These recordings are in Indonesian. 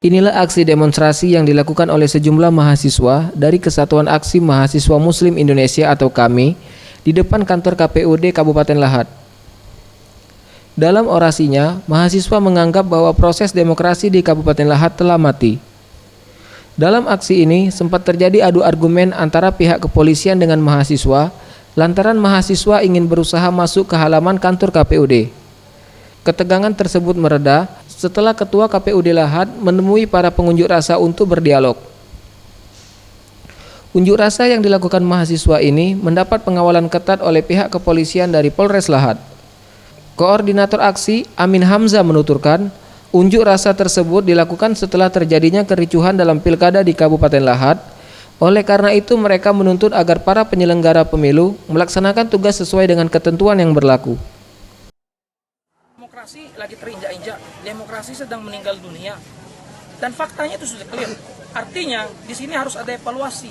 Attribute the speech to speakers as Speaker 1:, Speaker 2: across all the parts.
Speaker 1: Inilah aksi demonstrasi yang dilakukan oleh sejumlah mahasiswa dari Kesatuan Aksi Mahasiswa Muslim Indonesia atau KAMI di depan kantor KPUD Kabupaten Lahat. Dalam orasinya, mahasiswa menganggap bahwa proses demokrasi di Kabupaten Lahat telah mati. Dalam aksi ini sempat terjadi adu argumen antara pihak kepolisian dengan mahasiswa lantaran mahasiswa ingin berusaha masuk ke halaman kantor KPUD. Ketegangan tersebut mereda setelah Ketua KPUD Lahat menemui para pengunjuk rasa untuk berdialog. Unjuk rasa yang dilakukan mahasiswa ini mendapat pengawalan ketat oleh pihak kepolisian dari Polres Lahat. Koordinator aksi Amin Hamzah menuturkan, unjuk rasa tersebut dilakukan setelah terjadinya kericuhan dalam pilkada di Kabupaten Lahat. Oleh karena itu mereka menuntut agar para penyelenggara pemilu melaksanakan tugas sesuai dengan ketentuan yang berlaku.
Speaker 2: Demokrasi lagi terinjak-injak, demokrasi sedang meninggal dunia, dan faktanya itu sudah clear. Artinya di sini harus ada evaluasi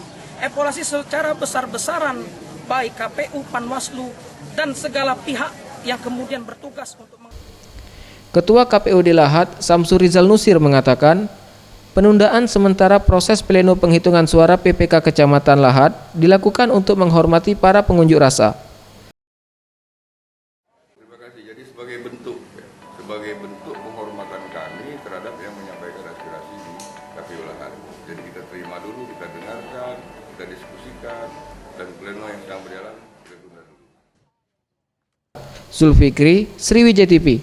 Speaker 2: secara besar-besaran, baik KPU, Panwaslu, dan segala pihak yang kemudian bertugas untuk.
Speaker 1: Ketua KPUD Lahat Samsur Rizal Nusir mengatakan, penundaan sementara proses pleno penghitungan suara PPK Kecamatan Lahat dilakukan untuk menghormati para pengunjuk rasa.
Speaker 3: Jadi sebagai bentuk penghormatan kami terhadap yang menyampaikan aspirasi di KPU Lahat. Jadi kita terima dulu, kita dengarkan, kita diskusikan, dan pleno yang sedang berjalan kita tunda dulu.
Speaker 1: Zulfikri, Sriwijaya TV.